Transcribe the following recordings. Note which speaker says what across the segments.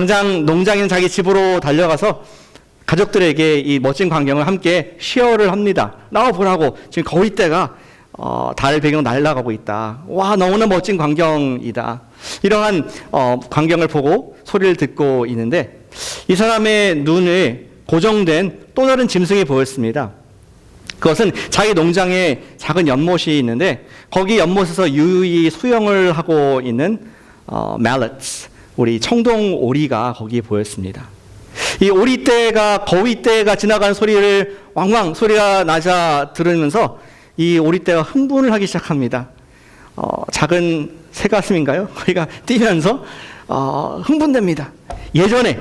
Speaker 1: 당장 농장인 자기 집으로 달려가서 가족들에게 이 멋진 광경을 함께 쉐어를 합니다. 나와 보라고. 지금 거위떼가 달 배경 날아가고 있다. 와, 너무나 멋진 광경이다. 이러한 광경을 보고 소리를 듣고 있는데 이 사람의 눈에 고정된 또 다른 짐승이 보였습니다. 그것은 자기 농장에 작은 연못이 있는데 거기 연못에서 유유히 수영을 하고 있는 mallets, 우리 청동 오리가 거기 보였습니다. 이 오리떼가 거위떼가 지나가는 소리를 왕왕 소리가 나자 들으면서 이 오리떼가 흥분을 하기 시작합니다. 작은 새가슴인가요? 거기가 뛰면서 흥분됩니다. 예전에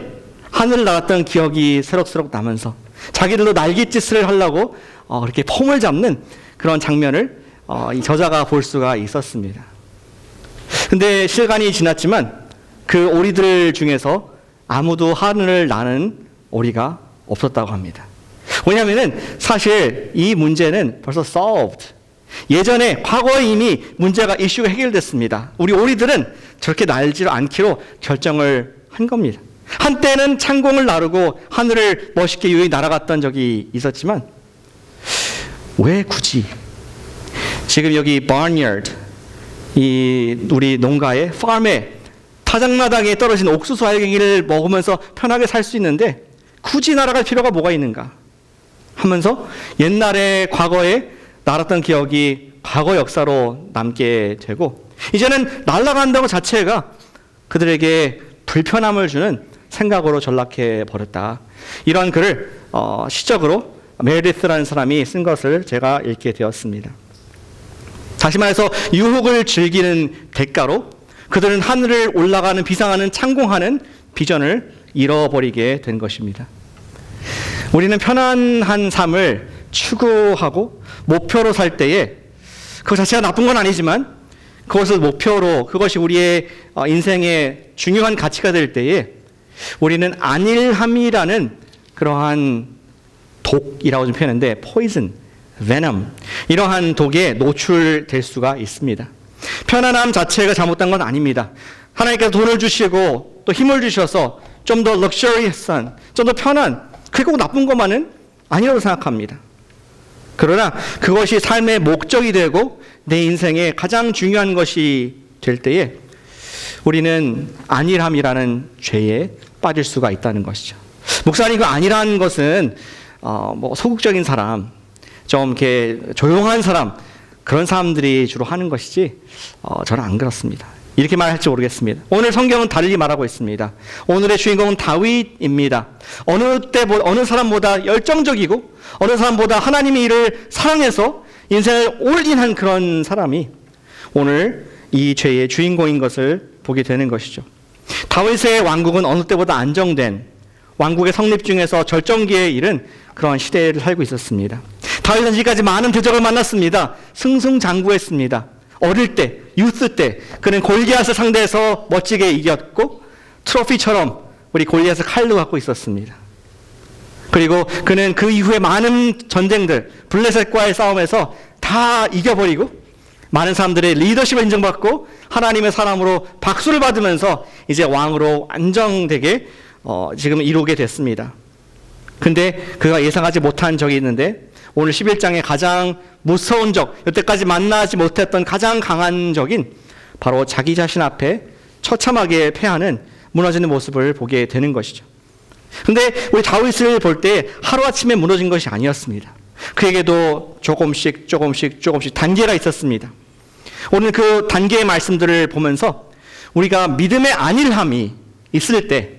Speaker 1: 하늘을 날았던 기억이 새록새록 나면서 자기들도 날갯짓을 하려고 이렇게 폼을 잡는 그런 장면을 이 저자가 볼 수가 있었습니다. 근데 시간이 지났지만 그 오리들 중에서 아무도 하늘을 나는 오리가 없었다고 합니다. 왜냐하면 사실 이 문제는 벌써 solved. 예전에 과거에 이미 문제가 이슈가 해결됐습니다. 우리 오리들은 저렇게 날지 않기로 결정을 한 겁니다. 한때는 창공을 나르고 하늘을 멋있게 유유히 날아갔던 적이 있었지만 왜 굳이 지금 여기 barnyard, 이 우리 농가의 farm에 타작마당에 떨어진 옥수수 알갱이를 먹으면서 편하게 살 수 있는데 굳이 날아갈 필요가 뭐가 있는가 하면서 옛날에 과거에 날았던 기억이 과거 역사로 남게 되고 이제는 날아간다고 자체가 그들에게 불편함을 주는 생각으로 전락해 버렸다. 이런 글을 시적으로 메리스라는 사람이 쓴 것을 제가 읽게 되었습니다. 다시 말해서 유혹을 즐기는 대가로 그들은 하늘을 올라가는 비상하는 창공하는 비전을 잃어버리게 된 것입니다. 우리는 편안한 삶을 추구하고 목표로 살 때에 그 자체가 나쁜 건 아니지만 그것을 목표로 그것이 우리의 인생의 중요한 가치가 될 때에 우리는 안일함이라는 그러한 독이라고 좀 표현하는데 poison, venom 이러한 독에 노출될 수가 있습니다. 편안함 자체가 잘못된 건 아닙니다. 하나님께서 돈을 주시고 또 힘을 주셔서 좀 더 럭셔리한, 좀 더 편한, 그게 꼭 나쁜 것만은 아니라고 생각합니다. 그러나 그것이 삶의 목적이 되고 내 인생의 가장 중요한 것이 될 때에 우리는 안일함이라는 죄에 빠질 수가 있다는 것이죠. 목사님, 그 안일한 것은 뭐 소극적인 사람, 좀 이렇게 조용한 사람, 그런 사람들이 주로 하는 것이지 저는 안 그렇습니다. 이렇게 말할지 모르겠습니다. 오늘 성경은 달리 말하고 있습니다. 오늘의 주인공은 다윗입니다. 어느 사람보다 열정적이고 어느 사람보다 하나님의 일을 사랑해서 인생을 올인한 그런 사람이 오늘 이 죄의 주인공인 것을 보게 되는 것이죠. 다윗의 왕국은 어느 때보다 안정된 왕국의 성립 중에서 절정기에 이른 그런 시대를 살고 있었습니다. 다윗은 지금까지 많은 대적을 만났습니다. 승승장구했습니다. 어릴 때, 유스 때 그는 골리앗을 상대해서 멋지게 이겼고 트로피처럼 우리 골리앗을 칼로 갖고 있었습니다. 그리고 그는 그 이후에 많은 전쟁들, 블레셋과의 싸움에서 다 이겨버리고 많은 사람들의 리더십을 인정받고 하나님의 사람으로 박수를 받으면서 이제 왕으로 안정되게 지금 이루게 됐습니다. 근데 그가 예상하지 못한 적이 있는데 오늘 11장의 가장 무서운 적, 여태까지 만나지 못했던 가장 강한 적인 바로 자기 자신 앞에 처참하게 패하는 무너지는 모습을 보게 되는 것이죠. 근데 우리 다윗을 볼 때 하루아침에 무너진 것이 아니었습니다. 그에게도 조금씩 단계가 있었습니다. 오늘 그 단계의 말씀들을 보면서 우리가 믿음의 안일함이 있을 때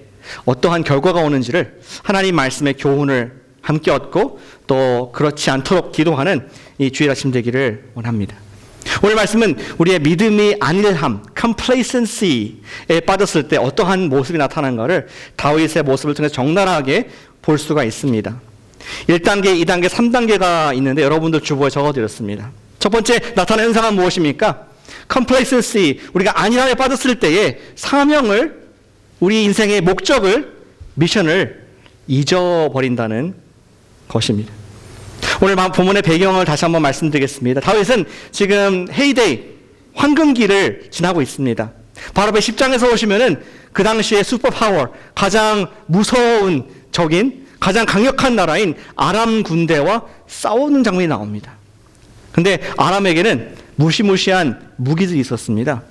Speaker 1: 어떠한 결과가 오는지를 하나님 말씀의 교훈을 함께 얻고 또 그렇지 않도록 기도하는 이 주일 아침 되기를 원합니다. 오늘 말씀은 우리의 믿음이 안일함, complacency에 빠졌을 때 어떠한 모습이 나타난가를 다윗의 모습을 통해서 적나라하게 볼 수가 있습니다. 1단계, 2단계, 3단계가 있는데 여러분들 주보에 적어드렸습니다. 첫 번째 나타나는 현상은 무엇입니까? complacency, 우리가 안일함에 빠졌을 때에 사명을, 우리 인생의 목적을, 미션을 잊어버린다는 것입니다. 오늘 본문의 배경을 다시 한번 말씀드리겠습니다. 다윗은 지금 헤이데이, 황금기를 지나고 있습니다. 바로 앞에 10장에서 보시면은 그 당시의 슈퍼파워, 가장 무서운 적인, 가장 강력한 나라인 아람 군대와 싸우는 장면이 나옵니다. 근데 아람에게는 무시무시한 무기들이 있었습니다.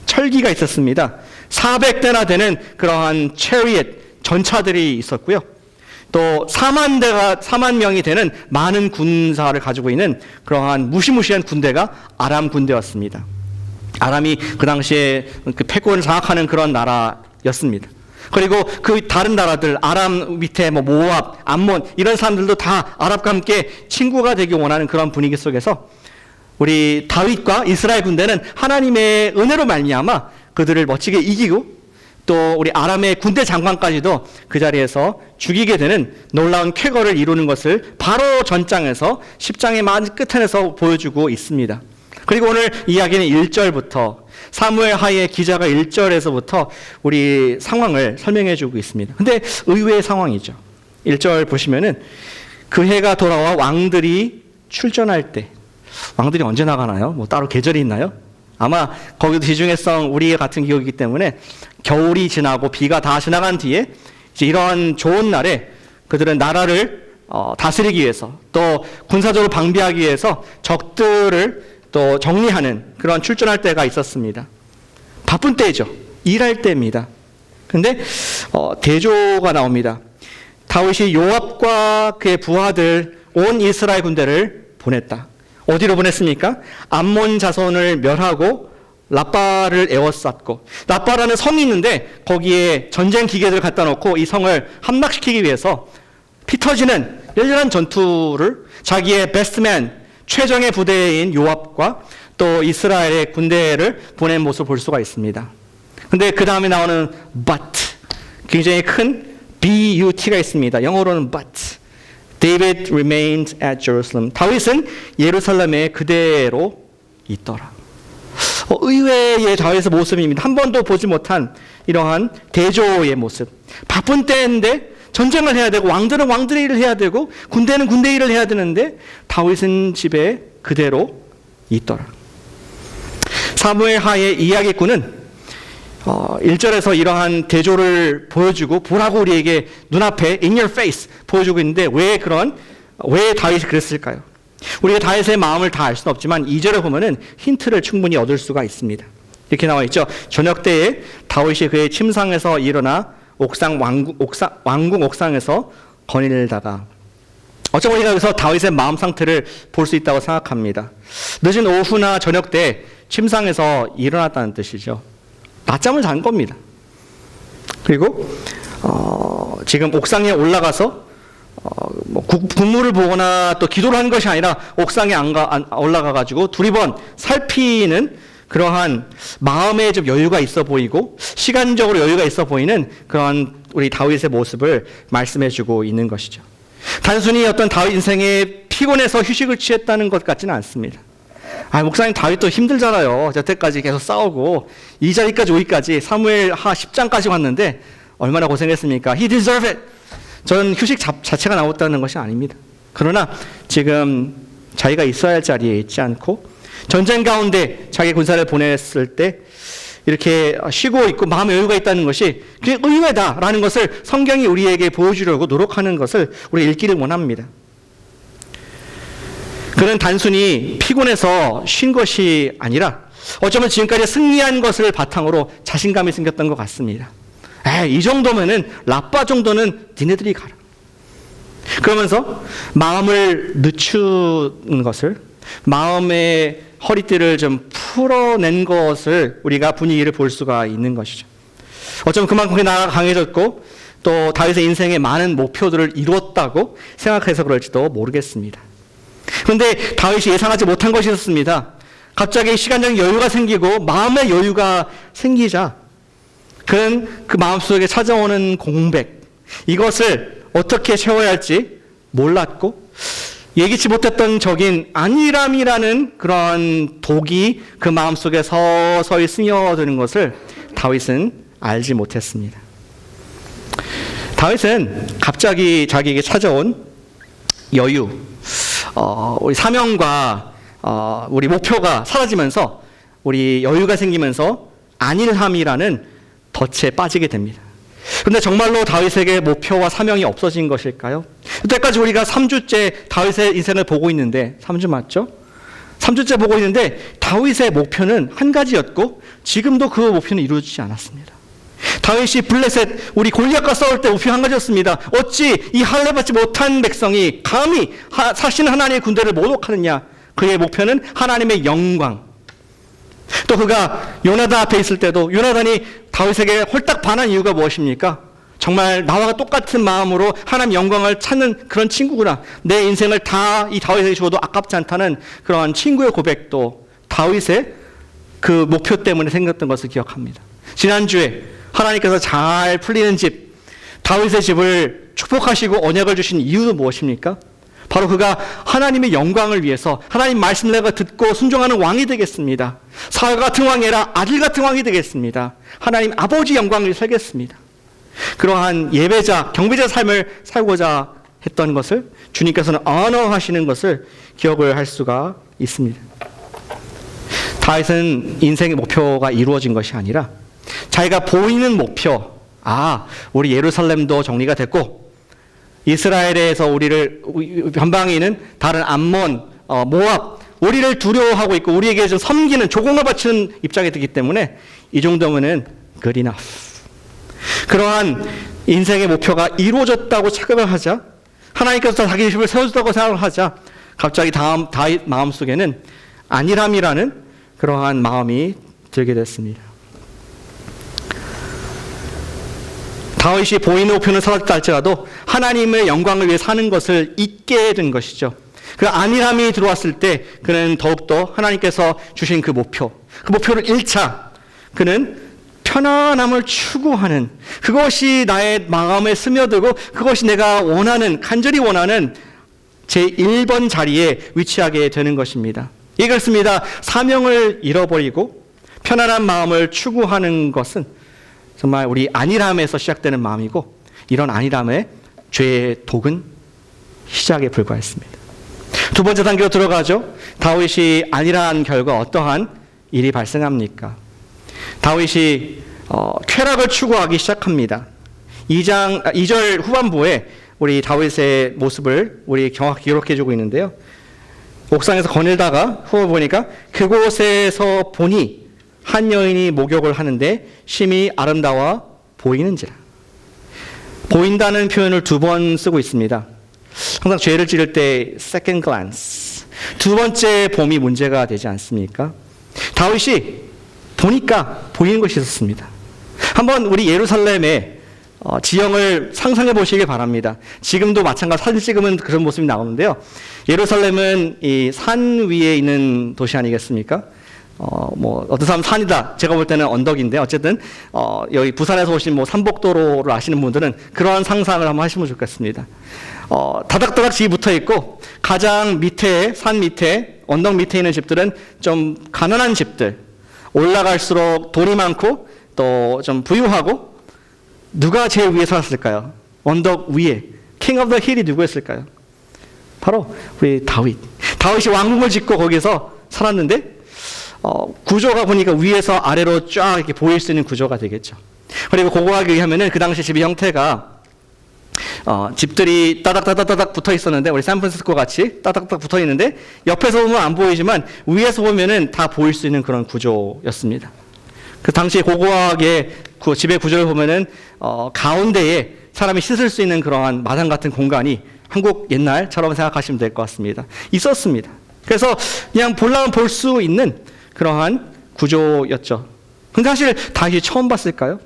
Speaker 1: 철기가 있었습니다. 400대나 되는 그러한 체리엇, 전차들이 있었고요. 또 4만 명이 되는 많은 군사를 가지고 있는 그러한 무시무시한 군대가 아람 군대였습니다. 아람이 그 당시에 그 패권을 장악하는 그런 나라였습니다. 그리고 그 다른 나라들, 아람 밑에 모압, 암몬 이런 사람들도 다 아랍과 함께 친구가 되기 원하는 그런 분위기 속에서 우리 다윗과 이스라엘 군대는 하나님의 은혜로 말미암아 그들을 멋지게 이기고 또 우리 아람의 군대 장관까지도 그 자리에서 죽이게 되는 놀라운 쾌거를 이루는 것을 바로 전장에서 10장의 마지막 끝에서 보여주고 있습니다. 그리고 오늘 이야기는 1절부터 사무엘 하의 기자가 1절에서부터 우리 상황을 설명해 주고 있습니다. 근데 의외의 상황이죠. 1절 보시면은 그 해가 돌아와 왕들이 출전할 때, 왕들이 언제 나가나요? 따로 계절이 있나요? 아마 거기도 지중해성 우리 같은 기억이기 때문에 겨울이 지나고 비가 다 지나간 뒤에 이제 이런 좋은 날에 그들은 나라를 다스리기 위해서 또 군사적으로 방비하기 위해서 적들을 또 정리하는 그런 출전할 때가 있었습니다. 바쁜 때죠. 일할 때입니다. 근데 대조가 나옵니다. 다윗이 요압과 그의 부하들 온 이스라엘 군대를 보냈다. 어디로 보냈습니까? 암몬 자손을 멸하고 라빠를 에워쌌고, 라빠라는 성이 있는데 거기에 전쟁 기계들을 갖다 놓고 이 성을 함락시키기 위해서 피 터지는 열렬한 전투를 자기의 베스트맨, 최정예 부대인 요압과 또 이스라엘의 군대를 보낸 모습을 볼 수가 있습니다. 근데 그 다음에 나오는 but, 굉장히 큰 BUT가 있습니다. 영어로는 but. David remained at Jerusalem. 다윗은 예루살렘에 그대로 있더라. 의외의 다윗의 모습입니다. 한 번도 보지 못한 이러한 대조의 모습. 바쁜 때인데 전쟁을 해야 되고 왕들은 왕들의 일을 해야 되고 군대는 군대 일을 해야 되는데 다윗은 집에 그대로 있더라. 사무엘 하의 이야기꾼은 1절에서 이러한 대조를 보여주고 보라고 우리에게 눈앞에 in your face 보여주고 있는데 왜 다윗이 그랬을까요? 우리가 다윗의 마음을 다 알 수는 없지만 2절에 보면은 힌트를 충분히 얻을 수가 있습니다. 이렇게 나와 있죠. 저녁 때에 다윗이 그의 침상에서 일어나 왕궁 옥상에서 거닐다가, 어쩌면 우리가 여기서 다윗의 마음 상태를 볼 수 있다고 생각합니다. 늦은 오후나 저녁 때 침상에서 일어났다는 뜻이죠. 낮잠을 잔 겁니다. 그리고 지금 옥상에 올라가서 국물을 보거나 또 기도를 하는 것이 아니라 옥상에 올라가가지고 두리번 살피는 그러한 마음에 좀 여유가 있어 보이고 시간적으로 여유가 있어 보이는 그러한 우리 다윗의 모습을 말씀해주고 있는 것이죠. 단순히 어떤 다윗 인생에 피곤해서 휴식을 취했다는 것 같지는 않습니다. 목사님 다윗도 힘들잖아요. 여태까지 계속 싸우고 이 자리까지 오기까지 사무엘 하 10장까지 왔는데 얼마나 고생했습니까? He deserved it. 저는 휴식 자체가 나왔다는 것이 아닙니다. 그러나 지금 자기가 있어야 할 자리에 있지 않고 전쟁 가운데 자기 군사를 보냈을 때 이렇게 쉬고 있고 마음의 여유가 있다는 것이 그게 의외다라는 것을 성경이 우리에게 보여주려고 노력하는 것을 우리가 읽기를 원합니다. 그는 단순히 피곤해서 쉰 것이 아니라 어쩌면 지금까지 승리한 것을 바탕으로 자신감이 생겼던 것 같습니다. 이 정도면은 라빠 정도는 니네들이 가라. 그러면서 마음을 늦추는 것을, 마음의 허리띠를 좀 풀어낸 것을 우리가 분위기를 볼 수가 있는 것이죠. 어쩌면 그만큼 그 나라가 강해졌고 또 다윗의 인생에 많은 목표들을 이루었다고 생각해서 그럴지도 모르겠습니다. 그런데 다윗이 예상하지 못한 것이 있었습니다. 갑자기 시간적인 여유가 생기고 마음의 여유가 생기자 그는 그 마음속에 찾아오는 공백, 이것을 어떻게 채워야 할지 몰랐고 예기치 못했던 적인 안일함이라는 그런 독이 그 마음속에 서서히 스며드는 것을 다윗은 알지 못했습니다. 다윗은 갑자기 자기에게 찾아온 여유, 우리 사명과 우리 목표가 사라지면서 우리 여유가 생기면서 안일함이라는 덫에 빠지게 됩니다. 그런데 정말로 다윗에게 목표와 사명이 없어진 것일까요? 이때까지 우리가 3주째 다윗의 인생을 보고 있는데, 3주 맞죠? 3주째 보고 있는데 다윗의 목표는 한 가지였고 지금도 그 목표는 이루어지지 않았습니다. 다윗이 블레셋 우리 골리앗과 싸울 때 목표 한 가지였습니다. 어찌 이 할례 받지 못한 백성이 감히 사신 하나님의 군대를 모독하느냐. 그의 목표는 하나님의 영광. 또 그가 요나단 앞에 있을 때도 요나단이 다윗에게 홀딱 반한 이유가 무엇입니까? 정말 나와 똑같은 마음으로 하나님 영광을 찾는 그런 친구구나. 내 인생을 다 이 다윗에게 주어도 아깝지 않다는 그러한 친구의 고백도 다윗의 그 목표 때문에 생겼던 것을 기억합니다. 지난주에 하나님께서 잘 풀리는 집, 다윗의 집을 축복하시고 언약을 주신 이유는 무엇입니까? 바로 그가 하나님의 영광을 위해서 하나님 말씀을 내가 듣고 순종하는 왕이 되겠습니다. 사울 같은 왕이 아니라 아들 같은 왕이 되겠습니다. 하나님 아버지 영광을 위해 살겠습니다. 그러한 예배자, 경배자 삶을 살고자 했던 것을 주님께서는 언어하시는 것을 기억을 할 수가 있습니다. 다윗은 인생의 목표가 이루어진 것이 아니라 자기가 보이는 목표, 우리 예루살렘도 정리가 됐고 이스라엘에서 우리를 변방에 있는 다른 암몬, 모압, 우리를 두려워하고 있고 우리에게 좀 섬기는 조공을 바치는 입장이 되기 때문에 이 정도면은 good enough. 그러한 인생의 목표가 이루어졌다고 착각을 하자, 하나님께서 자기 집을 세워줬다고 생각을 하자, 갑자기 다윗 마음속에는 안일함이라는 그러한 마음이 들게 됐습니다. 다윗이 보이는 목표는 사라졌다 할지라도 하나님의 영광을 위해 사는 것을 잊게 된 것이죠. 그 안일함이 들어왔을 때 그는 더욱더 하나님께서 주신 그 목표를 잃자 그는 편안함을 추구하는, 그것이 나의 마음에 스며들고 그것이 내가 원하는, 간절히 원하는 제1번 자리에 위치하게 되는 것입니다. 예, 그렇습니다. 사명을 잃어버리고 편안한 마음을 추구하는 것은 정말 우리 안일함에서 시작되는 마음이고, 이런 안일함의 죄의 독은 시작에 불과했습니다. 두 번째 단계로 들어가죠. 다윗이 안일한 결과 어떠한 일이 발생합니까? 다윗이 쾌락을 추구하기 시작합니다. 2절 후반부에 우리 다윗의 모습을 우리 정확히 기록해주고 있는데요. 옥상에서 거닐다가 후반부 보니까 그곳에서 보니 한 여인이 목욕을 하는데 심히 아름다워 보이는지라. 보인다는 표현을 2번 쓰고 있습니다. 항상 죄를 지을 때 second glance, 두 번째 봄이 문제가 되지 않습니까? 다윗이 보니까 보이는 것이 있었습니다. 한번 우리 예루살렘의 지형을 상상해 보시길 바랍니다. 지금도 마찬가지 사진 찍으면 그런 모습이 나오는데요. 예루살렘은 이 산 위에 있는 도시 아니겠습니까? 어떤 사람 산이다. 제가 볼 때는 언덕인데, 어쨌든, 여기 부산에서 오신 삼복도로를 아시는 분들은 그러한 상상을 한번 하시면 좋겠습니다. 다닥다닥 집이 붙어 있고, 가장 밑에, 산 밑에, 언덕 밑에 있는 집들은 좀 가난한 집들, 올라갈수록 돈이 많고, 또 좀 부유하고, 누가 제일 위에 살았을까요? 언덕 위에. 킹 오브 더 힐이 누구였을까요? 바로 우리 다윗. 다윗이 왕궁을 짓고 거기서 살았는데, 구조가 보니까 위에서 아래로 쫙 이렇게 보일 수 있는 구조가 되겠죠. 그리고 고고하게 의하면은 그 당시 집의 형태가 집들이 따닥따닥따닥 붙어 있었는데, 우리 샌프란시스코 같이 따닥따닥 붙어 있는데 옆에서 보면 안 보이지만 위에서 보면은 다 보일 수 있는 그런 구조였습니다. 그 당시 고고하게 그 집의 구조를 보면은 가운데에 사람이 씻을 수 있는 그러한 마당 같은 공간이 한국 옛날처럼 생각하시면 될 것 같습니다. 있었습니다. 그래서 그냥 볼라면 볼 수 있는 그러한 구조였죠. 근데 사실 다윗이 처음 봤을까요?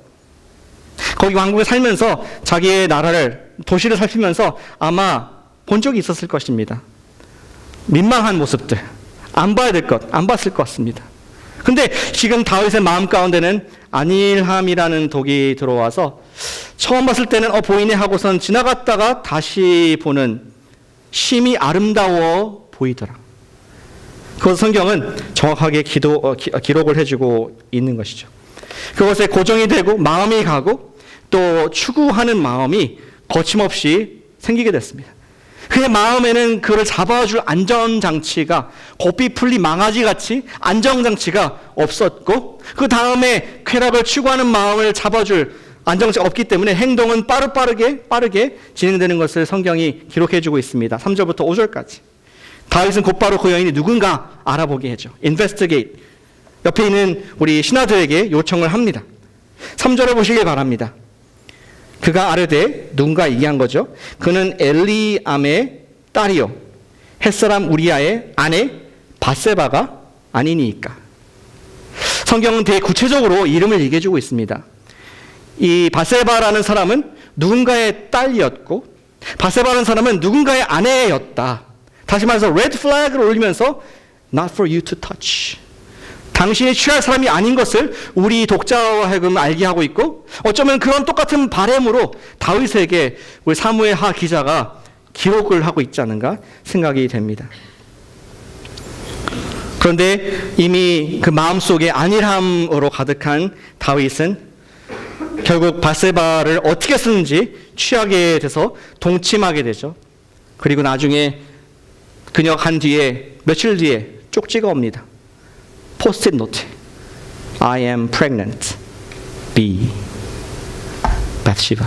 Speaker 1: 거기 왕국에 살면서 자기의 나라를, 도시를 살피면서 아마 본 적이 있었을 것입니다. 민망한 모습들, 안 봐야 될 것, 안 봤을 것 같습니다. 근데 지금 다윗의 마음 가운데는 안일함이라는 독이 들어와서 처음 봤을 때는 보이네 하고선 지나갔다가 다시 보는 심히 아름다워 보이더라. 그것 성경은 정확하게 기록을 해주고 있는 것이죠. 그것에 고정이 되고 마음이 가고 또 추구하는 마음이 거침없이 생기게 됐습니다. 그의 마음에는 그를 잡아줄 안전장치가, 고삐 풀린 망아지같이 안전장치가 없었고, 그 다음에 쾌락을 추구하는 마음을 잡아줄 안정치가 없기 때문에 행동은 빠르게 진행되는 것을 성경이 기록해주고 있습니다. 3절부터 5절까지. 다윗은 곧바로 그 여인이 누군가 알아보게 해줘. investigate. 옆에 있는 우리 신하들에게 요청을 합니다. 3절을 보시길 바랍니다. 그가 아뢰되, 누군가 얘기한 거죠. 그는 엘리암의 딸이요 햇사람 우리아의 아내 밧세바가 아니니까. 성경은 되게 구체적으로 이름을 얘기해주고 있습니다. 이 밧세바라는 사람은 누군가의 딸이었고, 밧세바라는 사람은 누군가의 아내였다. 다시 말해서 레드 플래그를 올리면서 not for you to touch. 당신이 취할 사람이 아닌 것을 우리 독자와 하여금 알게 하고 있고, 어쩌면 그런 똑같은 바램으로 다윗에게 우리 사무엘 하 기자가 기록을 하고 있지 않은가 생각이 됩니다. 그런데 이미 그 마음속에 안일함으로 가득한 다윗은 결국 밧세바를 어떻게 쓰는지 취하게 돼서 동침하게 되죠. 그리고 나중에 그녀가 간 뒤에 며칠 뒤에 쪽지가 옵니다. 포스트잇 노트. I am pregnant. B. 바thsheba.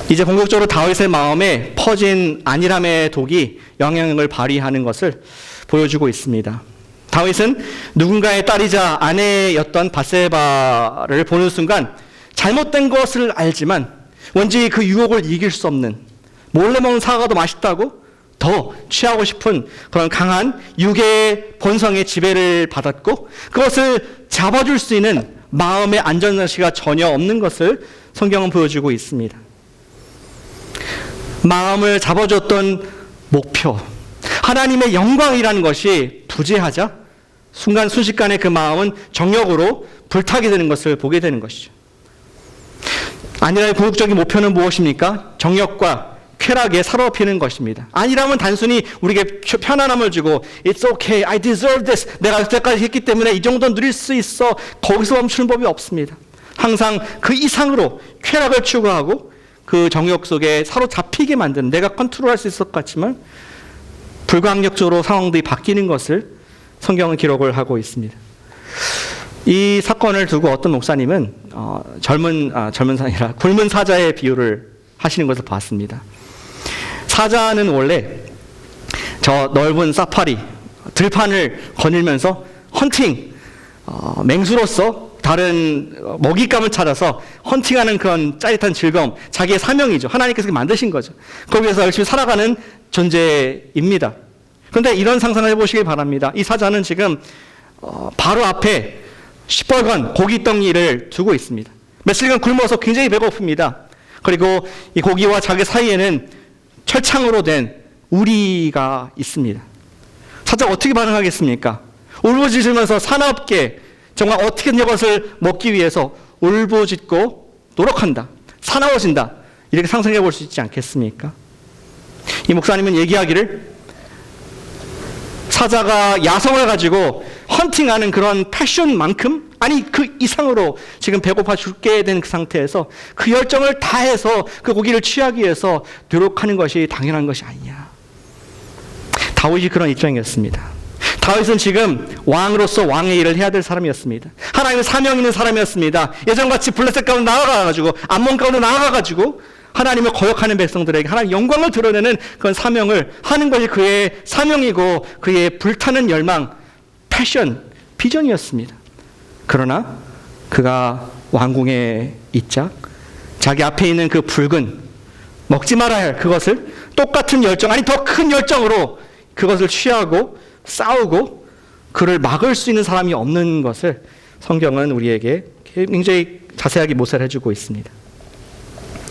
Speaker 1: 이제 본격적으로 다윗의 마음에 퍼진 안일함의 독이 영향을 발휘하는 것을 보여주고 있습니다. 다윗은 누군가의 딸이자 아내였던 밧세바를 보는 순간 잘못된 것을 알지만 왠지 그 유혹을 이길 수 없는, 몰래 먹는 사과가 더 맛있다고 더 취하고 싶은 그런 강한 육의 본성의 지배를 받았고, 그것을 잡아줄 수 있는 마음의 안전장치가 전혀 없는 것을 성경은 보여주고 있습니다. 마음을 잡아줬던 목표, 하나님의 영광이라는 것이 부재하자 순식간에 그 마음은 정욕으로 불타게 되는 것을 보게 되는 것이죠. 안일함의 궁극적인 목표는 무엇입니까? 정욕과 쾌락에 사로잡히는 것입니다. 안일함은 단순히 우리에게 편안함을 주고 It's okay, I deserve this. 내가 여태까지 했기 때문에 이 정도 누릴 수 있어. 거기서 멈추는 법이 없습니다. 항상 그 이상으로 쾌락을 추구하고 그 정욕 속에 사로잡히게 만드는, 내가 컨트롤할 수 있을 것 같지만 불가항력적으로 상황들이 바뀌는 것을 성경은 기록을 하고 있습니다. 이 사건을 두고 어떤 목사님은 굶은 사자의 비유를 하시는 것을 봤습니다. 사자는 원래 저 넓은 사파리, 들판을 거닐면서 헌팅, 맹수로서 다른 먹잇감을 찾아서 헌팅하는 그런 짜릿한 즐거움, 자기의 사명이죠. 하나님께서 만드신 거죠. 거기에서 열심히 살아가는 존재입니다. 그런데 이런 상상을 해보시길 바랍니다. 이 사자는 지금 바로 앞에 시뻘건 고깃덩이를 두고 있습니다. 며칠간 굶어서 굉장히 배고픕니다. 그리고 이 고기와 자기 사이에는 철창으로 된 우리가 있습니다. 사자가 어떻게 반응하겠습니까? 울부짖으면서 사납게 정말 어떻게든 이것을 먹기 위해서 울부짖고 노력한다. 사나워진다. 이렇게 상상해 볼 수 있지 않겠습니까? 이 목사님은 얘기하기를 사자가 야성을 가지고 헌팅하는 그런 패션만큼, 아니 그 이상으로 지금 배고파 죽게 된 그 상태에서 그 열정을 다해서 그 고기를 취하기 위해서 노력하는 것이 당연한 것이 아니냐. 다윗이 그런 입장이었습니다. 다윗은 지금 왕으로서 왕의 일을 해야 될 사람이었습니다. 하나님의 사명 있는 사람이었습니다. 예전같이 블레셋 가운데 나아가가지고 암몬 가운데 나아가가지고 하나님을 거역하는 백성들에게 하나님 영광을 드러내는 그런 사명을 하는 것이 그의 사명이고 그의 불타는 열망, 패션, 비전이었습니다. 그러나 그가 왕궁에 있자 자기 앞에 있는 그 붉은, 먹지 말아야 할 그것을 똑같은 열정, 아니 더 큰 열정으로 그것을 취하고 싸우고 그를 막을 수 있는 사람이 없는 것을 성경은 우리에게 굉장히 자세하게 묘사를 해주고 있습니다.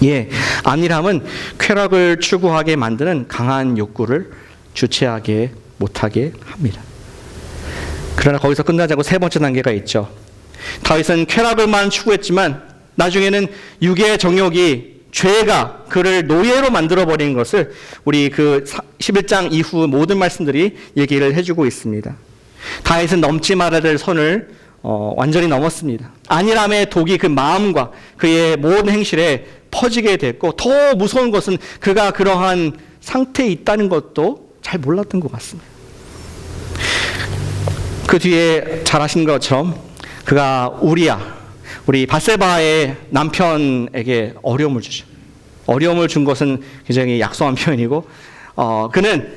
Speaker 1: 예, 안일함은 쾌락을 추구하게 만드는 강한 욕구를 주체하게 못하게 합니다. 그러나 거기서 끝나지 않고 세 번째 단계가 있죠. 다윗은 쾌락을만 추구했지만 나중에는 육의 정욕이, 죄가 그를 노예로 만들어버린 것을 우리 그 11장 이후 모든 말씀들이 얘기를 해주고 있습니다. 다윗은 넘지 말아야 될 선을 완전히 넘었습니다. 안일함의 독이 그 마음과 그의 모든 행실에 퍼지게 됐고, 더 무서운 것은 그가 그러한 상태에 있다는 것도 잘 몰랐던 것 같습니다. 그 뒤에 잘 아시는 것처럼 그가 우리야, 우리 밧세바의 남편에게 어려움을 주죠. 어려움을 준 것은 굉장히 약소한 표현이고, 그는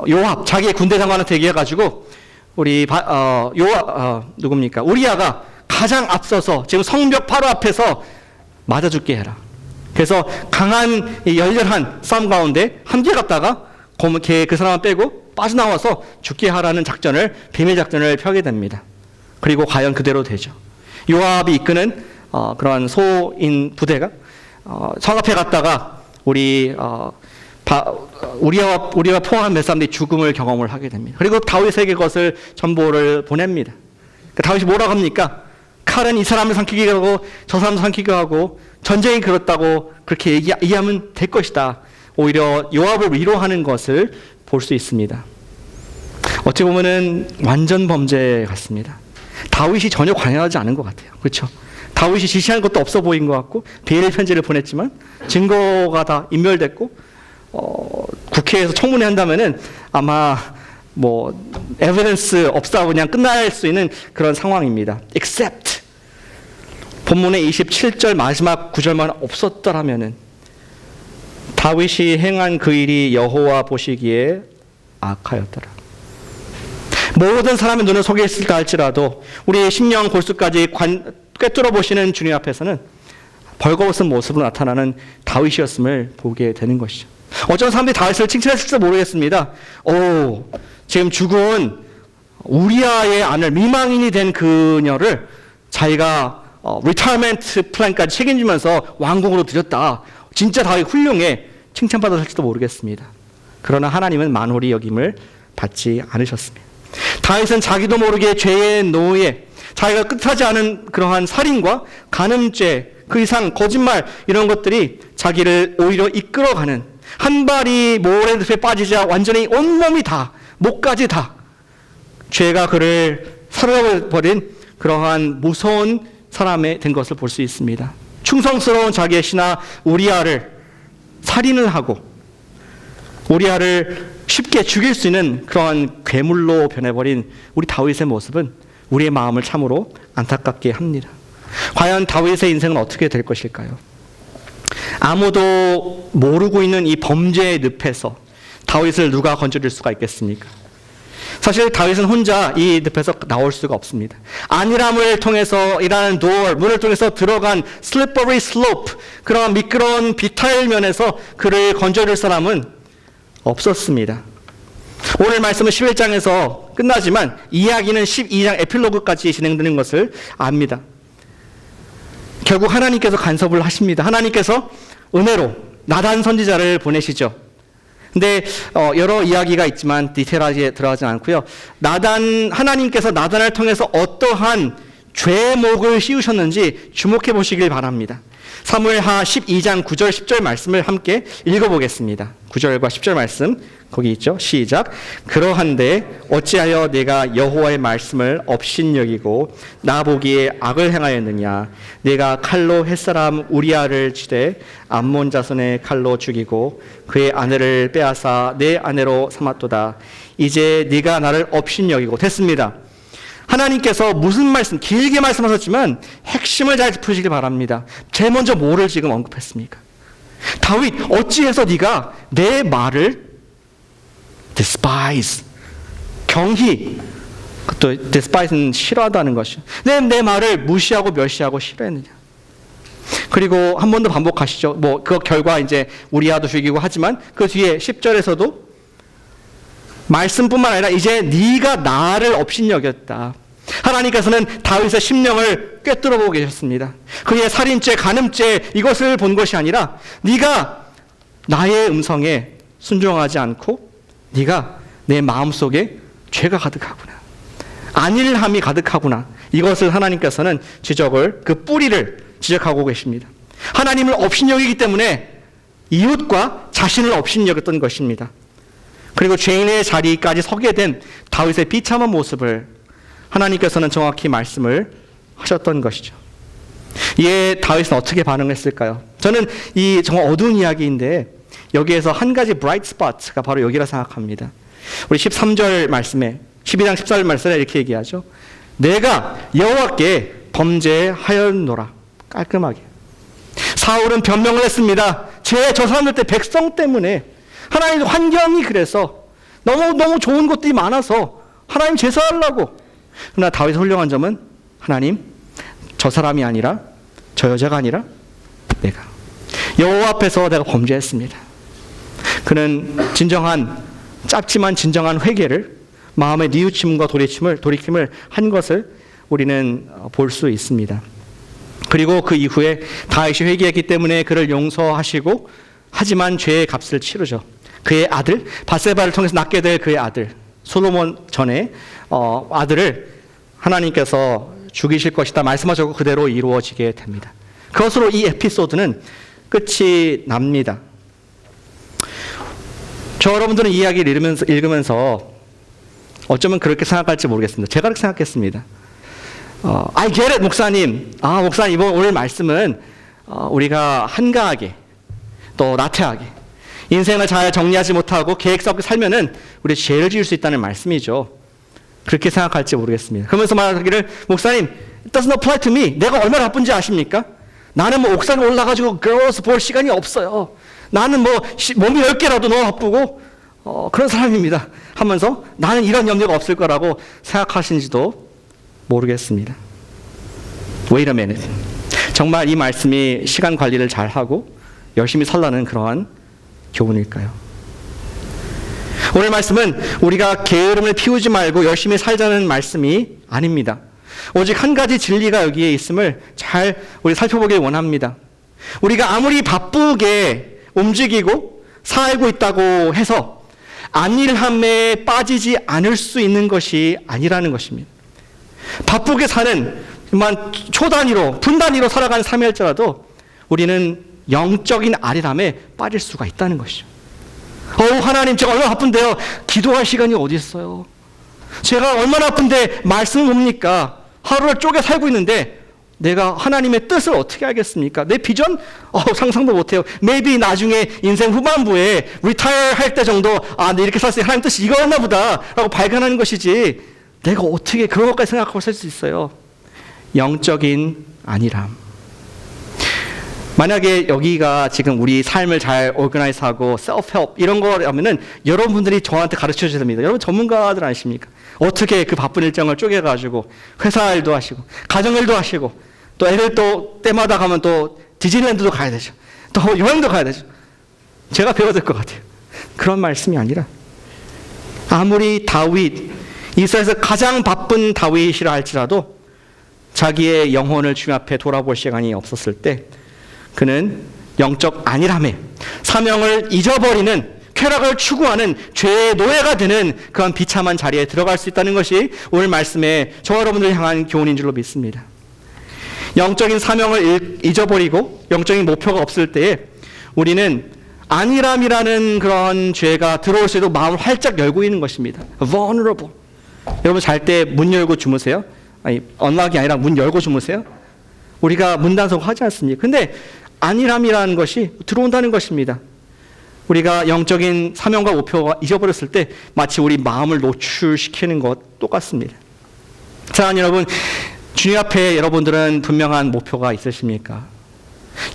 Speaker 1: 요압, 자기의 군대 장관한테 얘기해가지고 우리 누굽니까? 우리야가 가장 앞서서 지금 성벽 바로 앞에서 맞아 죽게 해라. 그래서 강한 열렬한 싸움 가운데 함께 갔다가 그 사람을 빼고 빠져나와서 죽게 하라는 작전을, 비밀 작전을 펴게 됩니다. 그리고 과연 그대로 되죠. 요압이 이끄는 그러한 소인 부대가 성 앞에 갔다가 우리와 포함한 몇 사람들이 죽음을 경험을 하게 됩니다. 그리고 다윗에게 그것을 전보를 보냅니다. 다윗이 뭐라고 합니까? 칼은 이 사람을 삼키게 하고 저 사람을 삼키게 하고 전쟁이 그렇다고 그렇게 얘기하면 될 것이다. 오히려 요압을 위로하는 것을 볼 수 있습니다. 어찌 보면은 완전 범죄 같습니다. 다윗이 전혀 관여하지 않은 것 같아요. 그렇죠? 다윗이 지시한 것도 없어 보인 것 같고 비밀 편지를 보냈지만 증거가 다 인멸됐고 국회에서 청문회 한다면은 아마 에비던스 없다고 그냥 끝날 수 있는 그런 상황입니다. except 본문의 27절 마지막 구절만 없었더라면은 다윗이 행한 그 일이 여호와 보시기에 악하였더라. 모든 사람의 눈을 속에 있을까 할지라도 우리의 심령 골수까지 꿰뚫어 보시는 주님 앞에서는 벌거벗은 모습으로 나타나는 다윗이었음을 보게 되는 것이죠. 어떤 사람들이 다윗을 칭찬했을지도 모르겠습니다. 지금 죽은 우리아의 아들, 미망인이 된 그녀를 자기가 리타이먼트 플랜까지 책임지면서 왕궁으로 들였다. 진짜 다윗 훌륭해. 칭찬받았을지도 모르겠습니다. 그러나 하나님은 만홀히 여김을 받지 않으셨습니다. 다윗은 자기도 모르게 죄의 노예, 자기가 끝하지 않은 그러한 살인과 간음죄, 그 이상 거짓말 이런 것들이 자기를 오히려 이끌어가는, 한 발이 모래늪에 빠지자 완전히 온몸이 다, 목까지 다 죄가 그를 사로잡아버린 그러한 무서운 사람이 된 것을 볼 수 있습니다. 충성스러운 자기의 신하 우리아를 살인을 하고 우리아를 쉽게 죽일 수 있는 그러한 괴물로 변해버린 우리 다윗의 모습은 우리의 마음을 참으로 안타깝게 합니다. 과연 다윗의 인생은 어떻게 될 것일까요? 아무도 모르고 있는 이 범죄의 늪에서 다윗을 누가 건져줄 수가 있겠습니까? 사실 다윗은 혼자 이 늪에서 나올 수가 없습니다. 안일함을 통해서 일하는 문을 통해서 들어간 slippery slope, 그런 미끄러운 비탈면에서 그를 건져줄 사람은 없었습니다. 오늘 말씀은 11장에서 끝나지만 이야기는 12장 에필로그까지 진행되는 것을 압니다. 결국 하나님께서 간섭을 하십니다. 하나님께서 은혜로 나단 선지자를 보내시죠. 근데 여러 이야기가 있지만 디테일하게 들어가지 않고요. 하나님께서 나단을 통해서 어떠한 죄목을 씌우셨는지 주목해 보시길 바랍니다. 사무엘하 12장 9절 10절 말씀을 함께 읽어보겠습니다. 9절과 10절 말씀 거기 있죠. 시작. 그러한데 어찌하여 내가 여호와의 말씀을 업신여기고 나 보기에 악을 행하였느냐. 내가 칼로 햇사람 우리아를 치되 암몬 자손의 칼로 죽이고 그의 아내를 빼앗아 내 아내로 삼았도다. 이제 네가 나를 업신여기고. 됐습니다. 하나님께서 무슨 말씀, 길게 말씀하셨지만 핵심을 잘 짚으시길 바랍니다. 제일 먼저 뭐를 지금 언급했습니까? 다윗, 어찌해서 네가 내 말을 despise, 경히, 또 despise는 싫어하다는 것이죠. 내 말을 무시하고 멸시하고 싫어했느냐. 그리고 한 번 더 반복하시죠. 그 결과 이제 우리아도 죽이고 하지만 그 뒤에 10절에서도 말씀뿐만 아니라 이제 네가 나를 업신여겼다. 하나님께서는 다윗의 심령을 꿰뚫어보고 계셨습니다. 그의 살인죄, 간음죄 이것을 본 것이 아니라 네가 나의 음성에 순종하지 않고 네가 내 마음속에 죄가 가득하구나. 안일함이 가득하구나. 이것을 하나님께서는 그 뿌리를 지적하고 계십니다. 하나님을 업신여기기 때문에 이웃과 자신을 업신여겼던 것입니다. 그리고 죄인의 자리까지 서게 된 다윗의 비참한 모습을 하나님께서는 정확히 말씀을 하셨던 것이죠. 이에 다윗은 어떻게 반응했을까요? 저는 이 정말 어두운 이야기인데 여기에서 한 가지 브라이트 스팟가 바로 여기라 생각합니다. 우리 13절 말씀에 12장 14절 말씀에 이렇게 얘기하죠. 내가 여호와께 범죄하였노라. 깔끔하게. 사울은 변명을 했습니다. 저 사람들 때 백성 때문에 하나님 환경이 그래서 너무 좋은 것들이 많아서 하나님 제사하려고. 그러나 다윗의 훌륭한 점은 하나님 저 사람이 아니라 저 여자가 아니라 내가 여호와 앞에서 내가 범죄했습니다. 그는 짧지만 진정한 회개를 마음의 뉘우침과 돌이킴을 한 것을 우리는 볼 수 있습니다. 그리고 그 이후에 다윗이 회개했기 때문에 그를 용서하시고 하지만 죄의 값을 치르죠. 그의 아들 바세바를 통해서 낳게 될 그의 아들 솔로몬 전에 아들을 하나님께서 죽이실 것이다 말씀하셨고 그대로 이루어지게 됩니다. 그것으로 이 에피소드는 끝이 납니다. 저 여러분들은 이 이야기를 읽으면서 어쩌면 그렇게 생각할지 모르겠습니다. 제가 그렇게 생각했습니다. I get it, 목사님. 목사님, 오늘 말씀은 우리가 한가하게 또 나태하게 인생을 잘 정리하지 못하고 계획서 없게 살면은 우리 죄를 지을 수 있다는 말씀이죠. 그렇게 생각할지 모르겠습니다. 그러면서 말하기를 목사님, it doesn't apply to me. 내가 얼마나 바쁜지 아십니까? 나는 옥상에 올라가지고 girls 볼 시간이 없어요. 나는 몸이 10개라도 너무 바쁘고 그런 사람입니다. 하면서 나는 이런 염려가 없을 거라고 생각하시는지도 모르겠습니다. Wait a minute. 정말 이 말씀이 시간 관리를 잘하고 열심히 살라는 그러한 교훈일까요? 오늘 말씀은 우리가 게으름을 피우지 말고 열심히 살자는 말씀이 아닙니다. 오직 한 가지 진리가 여기에 있음을 잘 우리 살펴보길 원합니다. 우리가 아무리 바쁘게 움직이고 살고 있다고 해서 안일함에 빠지지 않을 수 있는 것이 아니라는 것입니다. 바쁘게 사는 초 단위로 분 단위로 살아가는 삶일지라도 우리는 영적인 안일함에 빠질 수가 있다는 것이죠. 하나님 제가 얼마나 바쁜데요. 기도할 시간이 어디 있어요. 제가 얼마나 바쁜데 말씀을 봅니까. 하루를 쪼개 살고 있는데 내가 하나님의 뜻을 어떻게 알겠습니까? 내 비전? 상상도 못해요. maybe 나중에 인생 후반부에 리타이어 할 때 정도 내 이렇게 살았으니 하나님 뜻이 이거였나 보다 라고 발견하는 것이지 내가 어떻게 그런 것까지 생각하고 살 수 있어요. 영적인 안일함. 만약에 여기가 지금 우리 삶을 잘 오르가나이즈하고 셀프-헬프 이런 거라면은 여러분들이 저한테 가르쳐 주셔야 됩니다. 여러분 전문가들 아니십니까? 어떻게 그 바쁜 일정을 쪼개가지고 회사 일도 하시고 가정 일도 하시고 또 애들 또 때마다 가면 또 디즈니랜드도 가야 되죠. 또 여행도 가야 되죠. 제가 배워야 될 것 같아요. 그런 말씀이 아니라 아무리 다윗 이스라엘에서 가장 바쁜 다윗이라 할지라도 자기의 영혼을 주님 앞에 돌아볼 시간이 없었을 때 그는 영적 안일함에 사명을 잊어버리는 쾌락을 추구하는 죄의 노예가 되는 그런 비참한 자리에 들어갈 수 있다는 것이 오늘 말씀에 저와 여러분들을 향한 교훈인 줄로 믿습니다. 영적인 사명을 잊어버리고 영적인 목표가 없을 때에 우리는 안일함이라는 그런 죄가 들어올 때도 마음을 활짝 열고 있는 것입니다. vulnerable. 여러분 잘 때 문 열고 주무세요? 언락이 아니라 문 열고 주무세요? 우리가 문단속 하지 않습니까? 근데 안일함이라는 것이 들어온다는 것입니다. 우리가 영적인 사명과 목표가 잊어버렸을 때 마치 우리 마음을 노출시키는 것 똑같습니다. 사랑하는 여러분, 주님 앞에 여러분들은 분명한 목표가 있으십니까?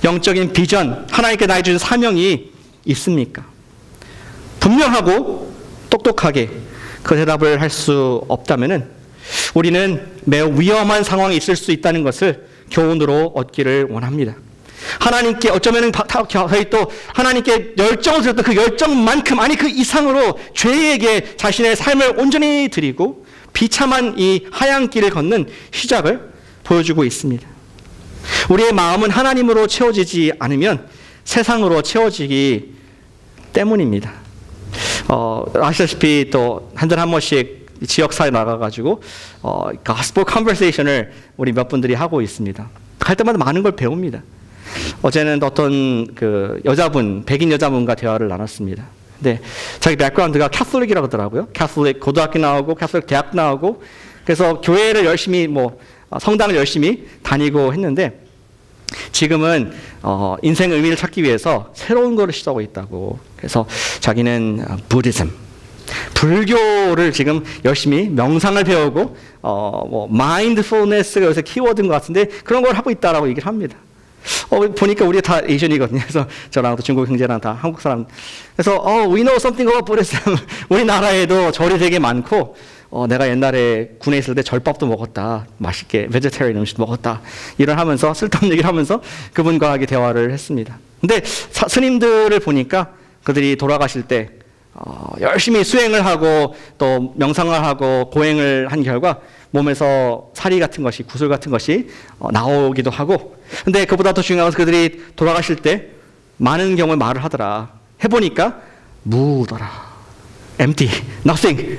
Speaker 1: 영적인 비전, 하나님께 나에게 주신 사명이 있습니까? 분명하고 똑똑하게 그 대답을 할 수 없다면은 우리는 매우 위험한 상황에 있을 수 있다는 것을 교훈으로 얻기를 원합니다. 하나님께 어쩌면 저희 또 하나님께 열정을 드렸던 그 열정만큼 아니 그 이상으로 죄에게 자신의 삶을 온전히 드리고 비참한 이 하얀 길을 걷는 시작을 보여주고 있습니다. 우리의 마음은 하나님으로 채워지지 않으면 세상으로 채워지기 때문입니다. 아시다시피 또 한 달에 한 번씩 지역사회 나가가지고 gospel conversation을 우리 몇 분들이 하고 있습니다. 갈 때마다 많은 걸 배웁니다. 어제는 어떤 그 여자분, 백인 여자분과 대화를 나눴습니다. 근데 자기 백그라운드가 캐톨릭이라고 하더라고요. 캐톨릭 고등학교 나오고 캐톨릭 대학 나오고 그래서 교회를 열심히 성당을 열심히 다니고 했는데 지금은 인생의 의미를 찾기 위해서 새로운 것을 시도하고 있다고. 그래서 자기는 부디즘, 불교를 지금 열심히 명상을 배우고 마인드풀니스가 요새 키워드인 것 같은데 그런 걸 하고 있다라고 얘기를 합니다. 보니까 우리 다 에이션이거든요. 그래서 저랑도 중국 형제랑 다 한국 사람. 그래서 we know something about Buddhism. 우리나라에도 절이 되게 많고 내가 옛날에 군에 있을 때 절밥도 먹었다. 맛있게 베지테리언 음식 먹었다. 일을 하면서 쓸데없는 얘기를 하면서 그분과 대화를 했습니다. 근데 스님들을 보니까 그들이 돌아가실 때 열심히 수행을 하고 또 명상을 하고 고행을 한 결과 몸에서 사리 같은 것이, 구슬 같은 것이 나오기도 하고, 근데 그보다 더 중요한 것은 그들이 돌아가실 때 많은 경우에 말을 하더라. 해보니까 무더라. empty, nothing.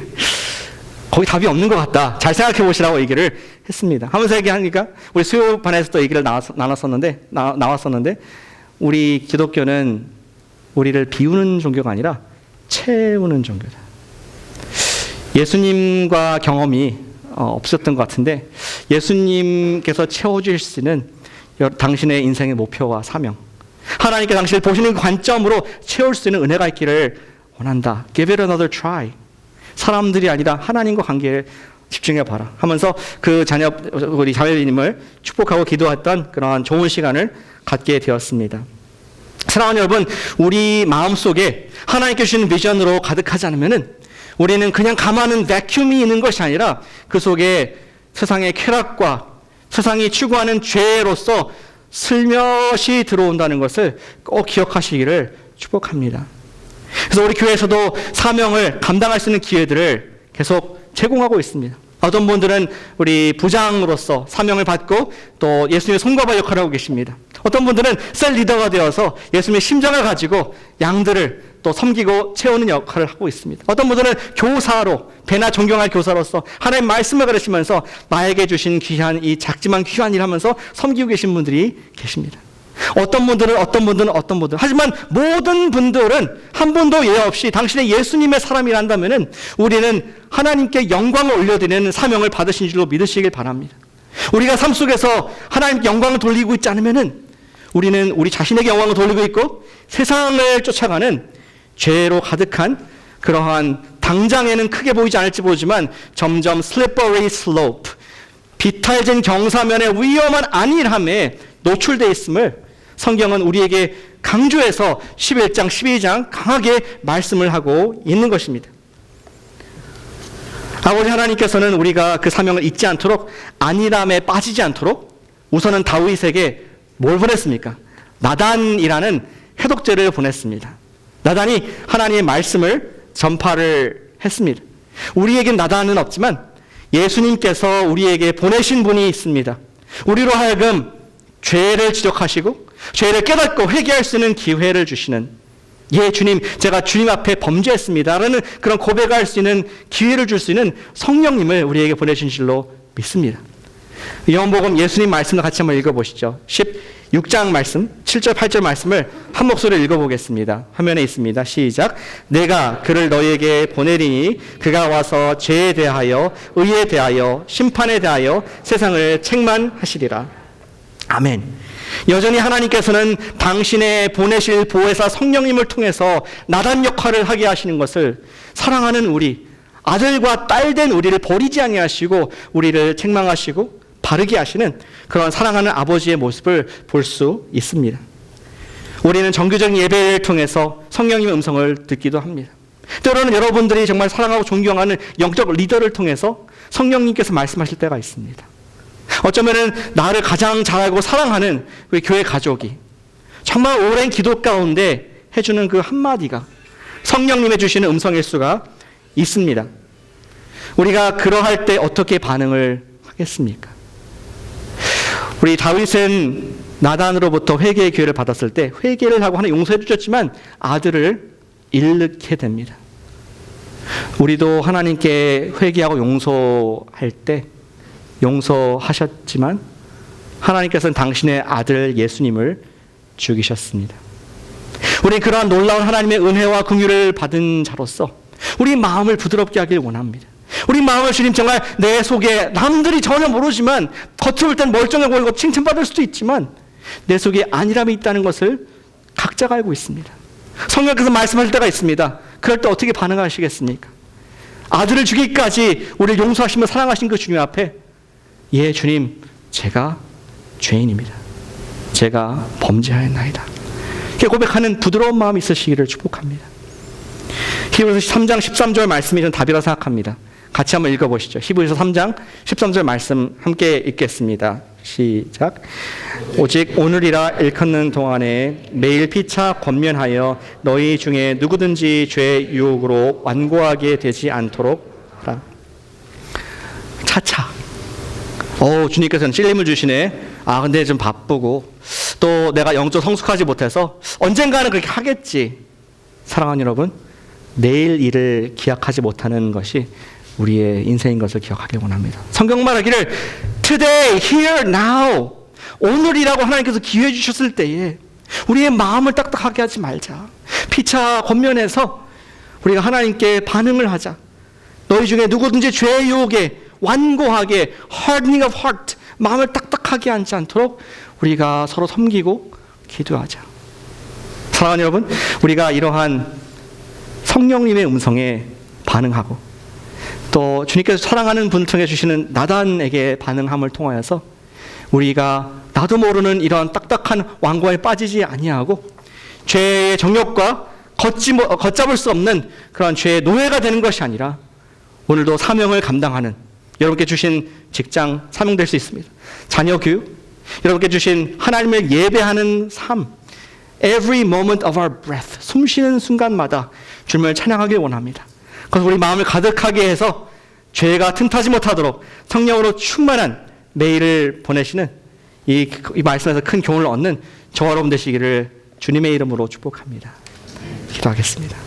Speaker 1: 거기 답이 없는 것 같다. 잘 생각해 보시라고 얘기를 했습니다. 하면서 얘기하니까 우리 수요반에서 또 얘기를 나왔었는데 우리 기독교는 우리를 비우는 종교가 아니라 채우는 종교다. 예수님과 경험이 없었던 것 같은데 예수님께서 채워주실 수 있는 당신의 인생의 목표와 사명, 하나님께 당신을 보시는 관점으로 채울 수 있는 은혜가 있기를 원한다. Give it another try. 사람들이 아니라 하나님과 관계에 집중해봐라 하면서 그 우리 자매님을 축복하고 기도했던 그러한 좋은 시간을 갖게 되었습니다. 사랑하는 여러분, 우리 마음속에 하나님께 주시는 비전으로 가득하지 않으면은 우리는 그냥 가만한 vacuum이 있는 것이 아니라 그 속에 세상의 쾌락과 세상이 추구하는 죄로서 슬며시 들어온다는 것을 꼭 기억하시기를 축복합니다. 그래서 우리 교회에서도 사명을 감당할 수 있는 기회들을 계속 제공하고 있습니다. 어떤 분들은 우리 부장으로서 사명을 받고 또 예수님의 손과 발 역할을 하고 계십니다. 어떤 분들은 셀 리더가 되어서 예수님의 심장을 가지고 양들을 또 섬기고 채우는 역할을 하고 있습니다. 어떤 분들은 교사로, 배나 존경할 교사로서 하나님의 말씀을 가르치면서 나에게 주신 귀한 이 작지만 귀한 일을 하면서 섬기고 계신 분들이 계십니다. 어떤 분들은 하지만 모든 분들은 한 분도 예외 없이 당신의 예수님의 사람이란다면은 우리는 하나님께 영광을 올려드리는 사명을 받으신 줄로 믿으시길 바랍니다. 우리가 삶 속에서 하나님께 영광을 돌리고 있지 않으면은 우리는 우리 자신에게 영광을 돌리고 있고 세상을 쫓아가는 죄로 가득한 그러한 당장에는 크게 보이지 않을지 모르지만 점점 slippery slope, 비탈진 경사면의 위험한 안일함에 노출되어 있음을 성경은 우리에게 강조해서 11장, 12장 강하게 말씀을 하고 있는 것입니다. 아버지 하나님께서는 우리가 그 사명을 잊지 않도록, 안일함에 빠지지 않도록 우선은 다윗에게 뭘 보냈습니까? 나단이라는 해독제를 보냈습니다. 나단이 하나님의 말씀을 전파를 했습니다. 우리에겐 나단은 없지만 예수님께서 우리에게 보내신 분이 있습니다. 우리로 하여금 죄를 지적하시고 죄를 깨닫고 회개할 수 있는 기회를 주시는, 예 주님 제가 주님 앞에 범죄했습니다 라는 그런 고백할 수 있는 기회를 줄 수 있는 성령님을 우리에게 보내신 줄로 믿습니다. 요한복음 예수님 말씀을 같이 한번 읽어보시죠. 16장 말씀 7절 8절 말씀을 한 목소리로 읽어보겠습니다. 화면에 있습니다. 시작. 내가 그를 너희에게 보내리니 그가 와서 죄에 대하여 의에 대하여 심판에 대하여 세상을 책망하시리라. 아멘. 여전히 하나님께서는 당신의 보내실 보혜사 성령님을 통해서 나단 역할을 하게 하시는 것을 사랑하는 우리 아들과 딸된 우리를 버리지 아니하시고 우리를 책망하시고 바르게 하시는 그런 사랑하는 아버지의 모습을 볼 수 있습니다. 우리는 정규적인 예배를 통해서 성령님의 음성을 듣기도 합니다. 때로는 여러분들이 정말 사랑하고 존경하는 영적 리더를 통해서 성령님께서 말씀하실 때가 있습니다. 어쩌면은 나를 가장 잘 알고 사랑하는 우리 교회 가족이 정말 오랜 기도 가운데 해주는 그 한마디가 성령님의 주시는 음성일 수가 있습니다. 우리가 그러할 때 어떻게 반응을 하겠습니까? 우리 다윗은 나단으로부터 회개의 기회를 받았을 때 회개를 하고 하나님 용서해 주셨지만 아들을 잃게 됩니다. 우리도 하나님께 회개하고 용서할 때 용서하셨지만 하나님께서는 당신의 아들 예수님을 죽이셨습니다. 우리는 그러한 놀라운 하나님의 은혜와 긍휼을 받은 자로서 우리 마음을 부드럽게 하길 원합니다. 우리 마음을 주님 정말 내 속에 남들이 전혀 모르지만 겉으로 볼 땐 멀쩡해 보이고 칭찬받을 수도 있지만 내 속에 안일함이 있다는 것을 각자가 알고 있습니다. 성령께서 말씀하실 때가 있습니다. 그럴 때 어떻게 반응하시겠습니까? 아들을 주기까지 우리를 용서하시며 사랑하신 그 주님 앞에 예 주님 제가 죄인입니다. 제가 범죄하였나이다. 이렇게 고백하는 부드러운 마음이 있으시기를 축복합니다. 히브리서 3장 13절 말씀이 전 답이라 생각합니다. 같이 한번 읽어보시죠. 히브리서 3장 13절 말씀 함께 읽겠습니다. 시작. 오직 오늘이라 일컫는 동안에 매일 피차 권면하여 너희 중에 누구든지 죄의 유혹으로 완고하게 되지 않도록 하라. 차차. 주님께서는 찔림을 주시네. 근데 좀 바쁘고 또 내가 영적 성숙하지 못해서 언젠가는 그렇게 하겠지. 사랑하는 여러분, 내일 일을 기약하지 못하는 것이 우리의 인생인 것을 기억하길 원합니다. 성경 말하기를 today, here, now 오늘이라고 하나님께서 기회 주셨을 때에 우리의 마음을 딱딱하게 하지 말자. 피차 권면해서 우리가 하나님께 반응을 하자. 너희 중에 누구든지 죄의 유혹에 완고하게 hardening of heart 마음을 딱딱하게 하지 않도록 우리가 서로 섬기고 기도하자. 사랑하는 여러분, 우리가 이러한 성령님의 음성에 반응하고 또 주님께서 사랑하는 분을 통해 주시는 나단에게 반응함을 통하여서 우리가 나도 모르는 이러한 딱딱한 완고에 빠지지 아니하고 죄의 정욕과 걷잡을 수 없는 그런 죄의 노예가 되는 것이 아니라 오늘도 사명을 감당하는 여러분께 주신 직장 사명될 수 있습니다. 자녀 교육, 여러분께 주신 하나님을 예배하는 삶, every moment of our breath, 숨 쉬는 순간마다 주님을 찬양하길 원합니다. 그래서 우리 마음을 가득하게 해서 죄가 틈타지 못하도록 성령으로 충만한 매일을 보내시는 이 말씀에서 큰 교훈을 얻는 저와 여러분 되시기를 주님의 이름으로 축복합니다. 기도하겠습니다.